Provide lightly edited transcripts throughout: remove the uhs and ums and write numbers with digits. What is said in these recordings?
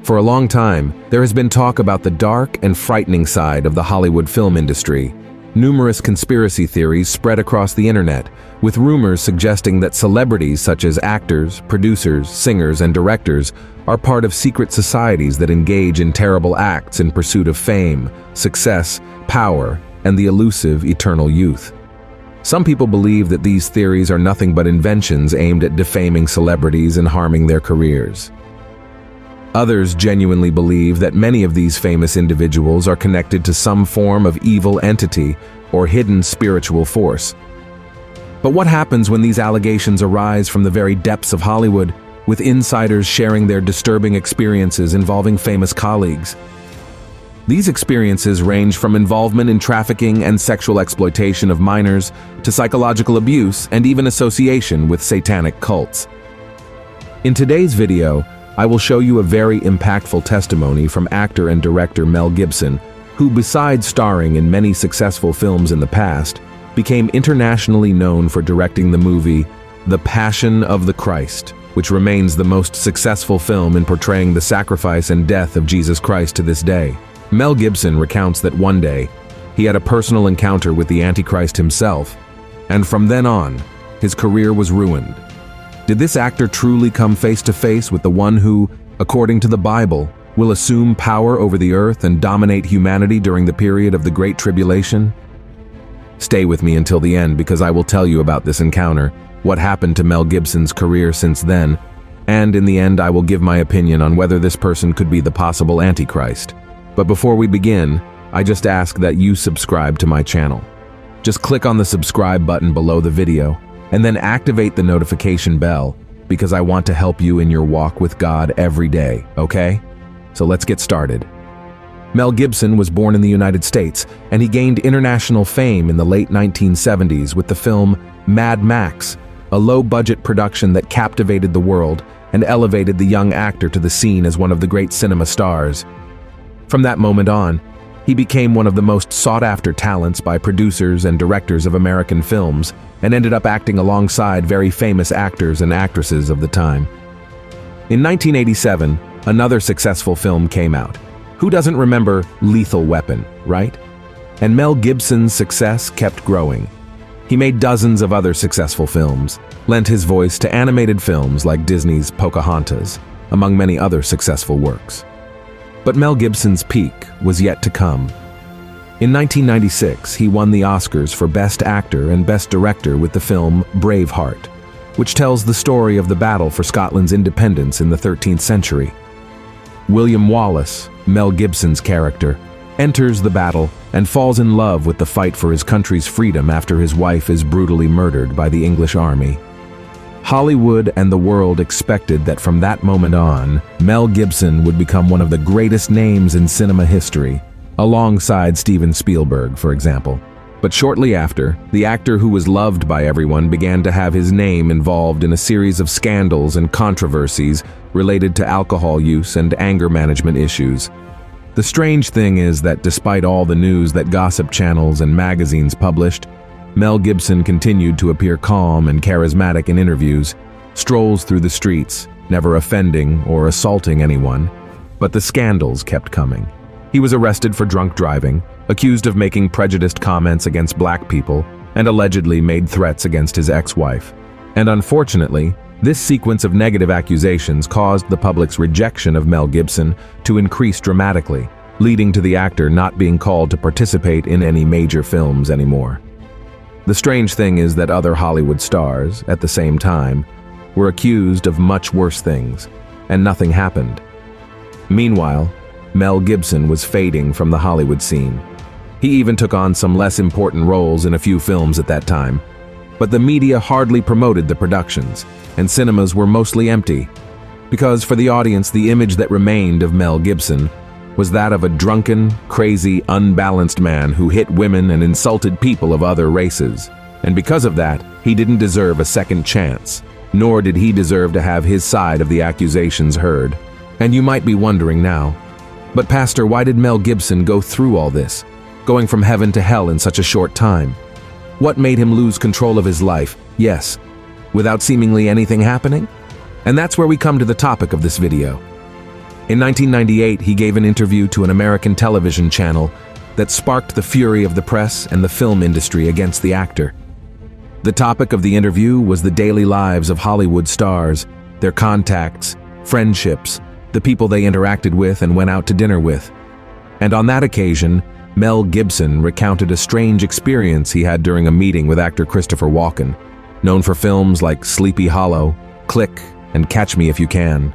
For a long time, there has been talk about the dark and frightening side of the Hollywood film industry. Numerous conspiracy theories spread across the internet, with rumors suggesting that celebrities such as actors, producers, singers, and directors are part of secret societies that engage in terrible acts in pursuit of fame, success, power, and the elusive eternal youth. Some people believe that these theories are nothing but inventions aimed at defaming celebrities and harming their careers. Others genuinely believe that many of these famous individuals are connected to some form of evil entity or hidden spiritual force. But what happens when these allegations arise from the very depths of Hollywood, with insiders sharing their disturbing experiences involving famous colleagues? These experiences range from involvement in trafficking and sexual exploitation of minors to psychological abuse and even association with satanic cults. In today's video, I will show you a very impactful testimony from actor and director Mel Gibson, who, besides starring in many successful films in the past, became internationally known for directing the movie The Passion of the Christ, which remains the most successful film in portraying the sacrifice and death of Jesus Christ to this day. Mel Gibson recounts that one day, he had a personal encounter with the Antichrist himself, and from then on, his career was ruined. Did this actor truly come face to face with the one who, according to the Bible, will assume power over the earth and dominate humanity during the period of the Great Tribulation? Stay with me until the end because I will tell you about this encounter, what happened to Mel Gibson's career since then, and in the end I will give my opinion on whether this person could be the possible Antichrist. But before we begin, I just ask that you subscribe to my channel. Just click on the subscribe button below the video, and then activate the notification bell, because I want to help you in your walk with God every day, okay? So let's get started. Mel Gibson was born in the United States, and he gained international fame in the late 1970s with the film Mad Max, a low-budget production that captivated the world and elevated the young actor to the scene as one of the great cinema stars. From that moment on, he became one of the most sought-after talents by producers and directors of American films, and ended up acting alongside very famous actors and actresses of the time. In 1987, another successful film came out. Who doesn't remember Lethal Weapon, right? And Mel Gibson's success kept growing. He made dozens of other successful films, lent his voice to animated films like Disney's Pocahontas, among many other successful works. But Mel Gibson's peak was yet to come. In 1996, he won the Oscars for Best Actor and Best Director with the film Braveheart, which tells the story of the battle for Scotland's independence in the 13th century. William Wallace, Mel Gibson's character, enters the battle and falls in love with the fight for his country's freedom after his wife is brutally murdered by the English army. Hollywood and the world expected that from that moment on, Mel Gibson would become one of the greatest names in cinema history, alongside Steven Spielberg, for example. But shortly after, the actor who was loved by everyone began to have his name involved in a series of scandals and controversies related to alcohol use and anger management issues. The strange thing is that despite all the news that gossip channels and magazines published, Mel Gibson continued to appear calm and charismatic in interviews, strolls through the streets, never offending or assaulting anyone. But the scandals kept coming. He was arrested for drunk driving, accused of making prejudiced comments against black people, and allegedly made threats against his ex-wife. And unfortunately, this sequence of negative accusations caused the public's rejection of Mel Gibson to increase dramatically, leading to the actor not being called to participate in any major films anymore. The strange thing is that other Hollywood stars, at the same time, were accused of much worse things, and nothing happened. Meanwhile, Mel Gibson was fading from the Hollywood scene. He even took on some less important roles in a few films at that time. But the media hardly promoted the productions, and cinemas were mostly empty. Because for the audience, the image that remained of Mel Gibson was that of a drunken, crazy, unbalanced man who hit women and insulted people of other races. And because of that, he didn't deserve a second chance, nor did he deserve to have his side of the accusations heard. And you might be wondering now, but Pastor, why did Mel Gibson go through all this, going from heaven to hell in such a short time? What made him lose control of his life, yes, without seemingly anything happening? And that's where we come to the topic of this video. In 1998, he gave an interview to an American television channel that sparked the fury of the press and the film industry against the actor. The topic of the interview was the daily lives of Hollywood stars, their contacts, friendships, the people they interacted with and went out to dinner with. And on that occasion, Mel Gibson recounted a strange experience he had during a meeting with actor Christopher Wan, known for films like Sleepy Hollow, Click, and Catch Me If You Can.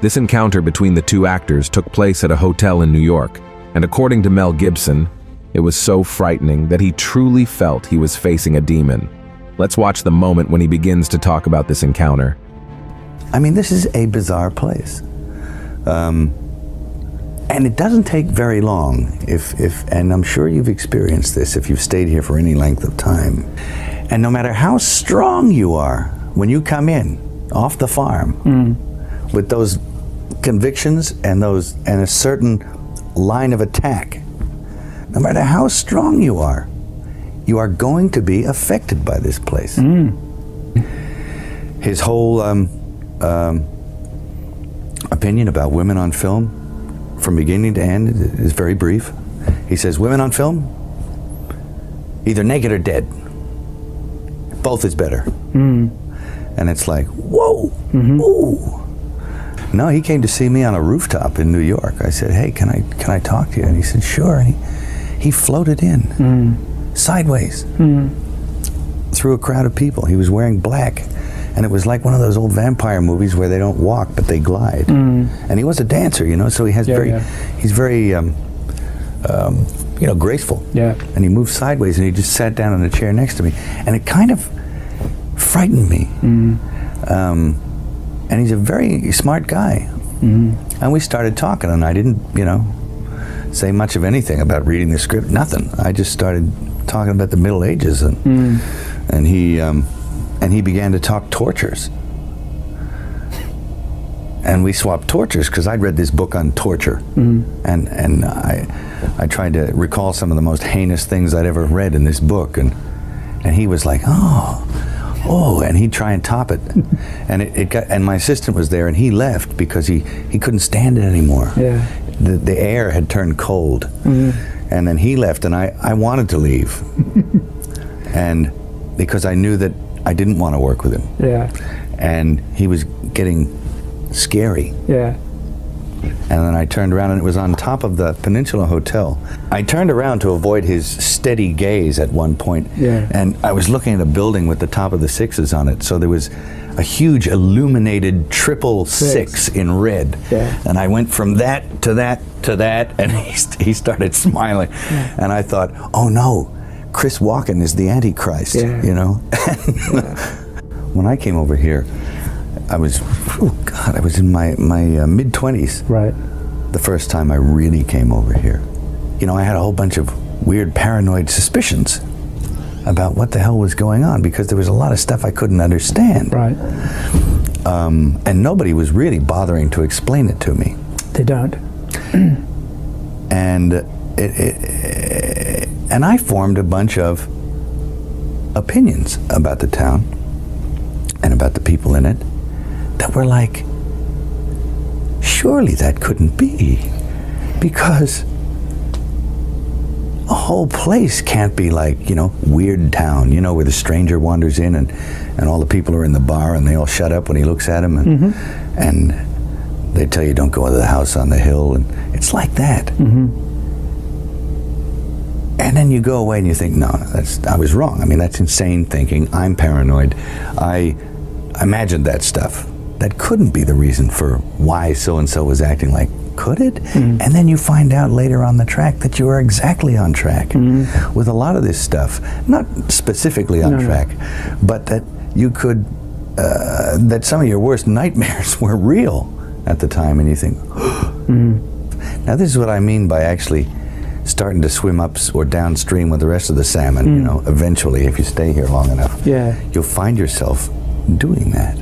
This encounter between the two actors took place at a hotel in New York, and according to Mel Gibson, it was so frightening that he truly felt he was facing a demon. Let's watch the moment when he begins to talk about this encounter. I mean, this is a bizarre place. And it doesn't take very long, and I'm sure you've experienced this if you've stayed here for any length of time. And no matter how strong you are, when you come in off the farm with those convictions and a certain line of attack, no matter how strong you are going to be affected by this place. His whole opinion about women on film, from beginning to end, is very brief. He says, women on film, either naked or dead. Both is better. And it's like, whoa, ooh. No, he came to see me on a rooftop in New York. I said, hey, can I talk to you? And he said, sure. And he floated in, sideways, through a crowd of people. He was wearing black. And it was like one of those old vampire movies where they don't walk, but they glide. And he was a dancer, you know, so he has he's very, graceful. Yeah. And he moved sideways, and he just sat down in a chair next to me. And it kind of frightened me. And he's a very smart guy. And we started talking, and I didn't, say much of anything about reading the script, nothing. I just started talking about the Middle Ages, and he began to talk tortures. And we swapped tortures, because I'd read this book on torture. And I tried to recall some of the most heinous things I'd ever read in this book. And he was like, oh, and he'd try and top it. And my assistant was there, and he left because he couldn't stand it anymore. Yeah. The air had turned cold. And then he left, and I wanted to leave. And because I knew that I didn't want to work with him. Yeah. And he was getting scary. Yeah. And then I turned around, and it was on top of the Peninsula Hotel. I turned around to avoid his steady gaze at one point. Yeah. And I was looking at a building with the top of the sixes on it. So there was a huge illuminated triple six in red. Yeah. And I went from that to that to that, and he started smiling. Yeah. And I thought, oh no, Chris Walken is the Antichrist, you know? When I came over here, I was in my mid-20s. Right. The first time I really came over here. I had a whole bunch of weird paranoid suspicions about what the hell was going on, because there was a lot of stuff I couldn't understand. Right. And nobody was really bothering to explain it to me. They don't. And I formed a bunch of opinions about the town and about the people in it that were like, surely that couldn't be, because a whole place can't be like, Weird Town, where the stranger wanders in and all the people are in the bar and they all shut up when he looks at them, and they tell you don't go to the house on the hill, and it's like that. And then you go away and you think, no, I was wrong. I mean, that's insane thinking. I'm paranoid. I imagined that stuff. That couldn't be the reason for why so-and-so was acting like, could it? And then you find out later on the track that you are exactly on track with a lot of this stuff. Not specifically on track, but that you could, that some of your worst nightmares were real at the time, and you think, Now this is what I mean by actually starting to swim up or downstream with the rest of the salmon. Eventually, if you stay here long enough, you'll find yourself doing that.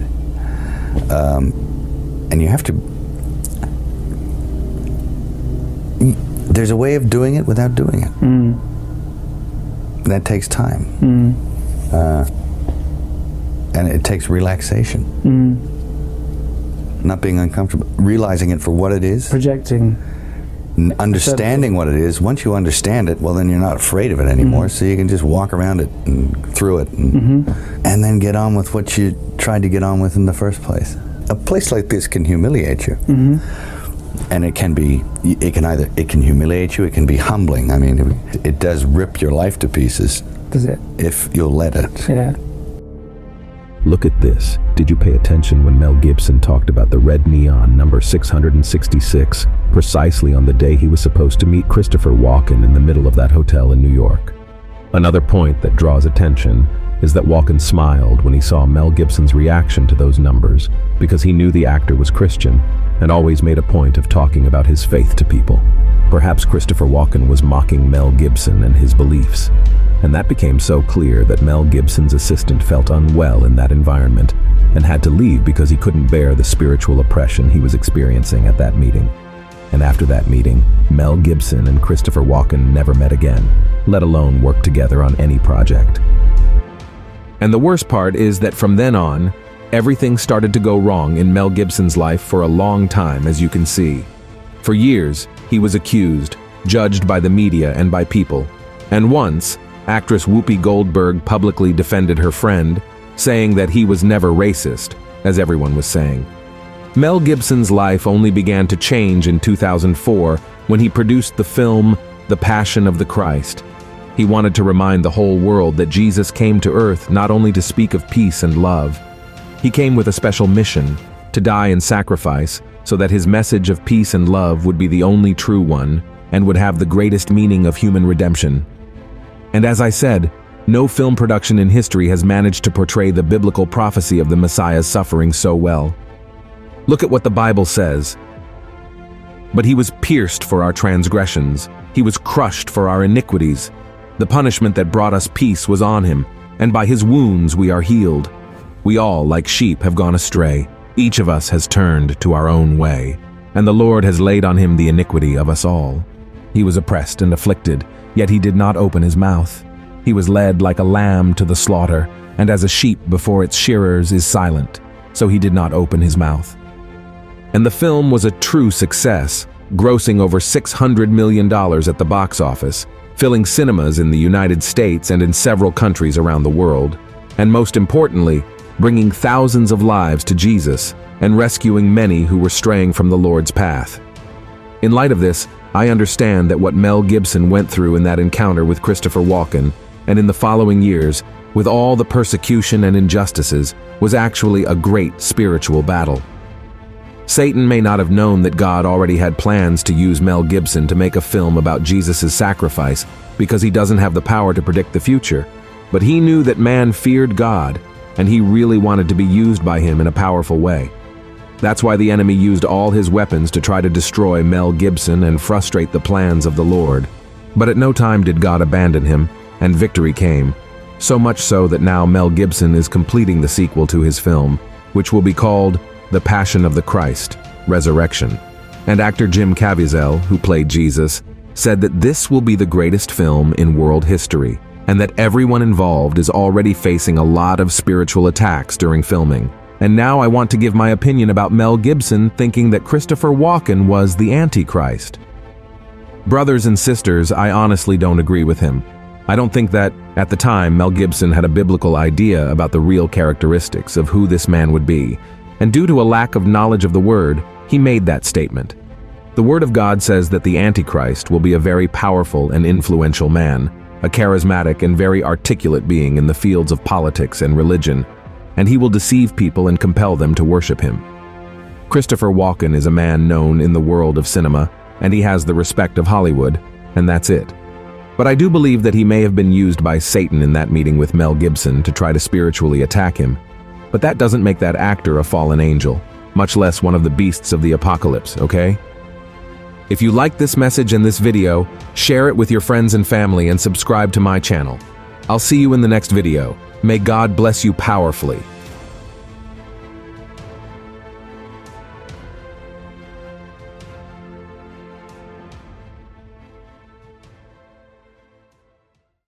And you have to, there's a way of doing it without doing it. That takes time. And it takes relaxation. not being uncomfortable, realizing it for what it is. Projecting. Understanding what it is. Once you understand it, well, then you're not afraid of it anymore, so you can just walk around it and through it and then get on with what you tried to get on with in the first place. A place like this can humiliate you. And it can humiliate you, it can be humbling. I mean, it does rip your life to pieces. Does it? If you'll let it. Yeah. Look at this. Did you pay attention when Mel Gibson talked about the red neon number 666, precisely on the day he was supposed to meet Christopher Walken in the middle of that hotel in New York? Another point that draws attention is that Walken smiled when he saw Mel Gibson's reaction to those numbers, because he knew the actor was Christian and always made a point of talking about his faith to people. Perhaps Christopher Walken was mocking Mel Gibson and his beliefs, and that became so clear that Mel Gibson's assistant felt unwell in that environment and had to leave because he couldn't bear the spiritual oppression he was experiencing at that meeting. And after that meeting, Mel Gibson and Christopher Walken never met again, let alone work together on any project. And the worst part is that from then on, everything started to go wrong in Mel Gibson's life for a long time, as you can see. For years, he was accused, judged by the media and by people. And once, actress Whoopi Goldberg publicly defended her friend, saying that he was never racist, as everyone was saying. Mel Gibson's life only began to change in 2004 when he produced the film The Passion of the Christ. He wanted to remind the whole world that Jesus came to earth not only to speak of peace and love. He came with a special mission, to die and sacrifice, so that his message of peace and love would be the only true one and would have the greatest meaning of human redemption. And as I said, no film production in history has managed to portray the biblical prophecy of the Messiah's suffering so well. Look at what the Bible says. But he was pierced for our transgressions. He was crushed for our iniquities. The punishment that brought us peace was on him, and by his wounds we are healed. We all, like sheep, have gone astray. Each of us has turned to our own way, and the Lord has laid on him the iniquity of us all. He was oppressed and afflicted, yet he did not open his mouth. He was led like a lamb to the slaughter, and as a sheep before its shearers is silent, so he did not open his mouth. And the film was a true success, grossing over $600 million at the box office, filling cinemas in the United States and in several countries around the world, and most importantly, bringing thousands of lives to Jesus and rescuing many who were straying from the Lord's path. In light of this, I understand that what Mel Gibson went through in that encounter with Christopher Walken, and in the following years, with all the persecution and injustices, was actually a great spiritual battle. Satan may not have known that God already had plans to use Mel Gibson to make a film about Jesus' sacrifice because he doesn't have the power to predict the future, but he knew that man feared God, and he really wanted to be used by him in a powerful way. That's why the enemy used all his weapons to try to destroy Mel Gibson and frustrate the plans of the Lord. But at no time did God abandon him, and victory came, so much so that now Mel Gibson is completing the sequel to his film, which will be called The Passion of the Christ, Resurrection. And actor Jim Caviezel, who played Jesus, said that this will be the greatest film in world history, and that everyone involved is already facing a lot of spiritual attacks during filming. And now I want to give my opinion about Mel Gibson thinking that Christopher Walken was the Antichrist. Brothers and sisters, I honestly don't agree with him. I don't think that, at the time, Mel Gibson had a biblical idea about the real characteristics of who this man would be, and due to a lack of knowledge of the Word, he made that statement. The Word of God says that the Antichrist will be a very powerful and influential man, a charismatic and very articulate being in the fields of politics and religion, and he will deceive people and compel them to worship him. Christopher Walken is a man known in the world of cinema, and he has the respect of Hollywood, and that's it. But I do believe that he may have been used by Satan in that meeting with Mel Gibson to try to spiritually attack him. But that doesn't make that actor a fallen angel, much less one of the beasts of the apocalypse, okay? If you like this message and this video, share it with your friends and family and subscribe to my channel. I'll see you in the next video. May God bless you powerfully.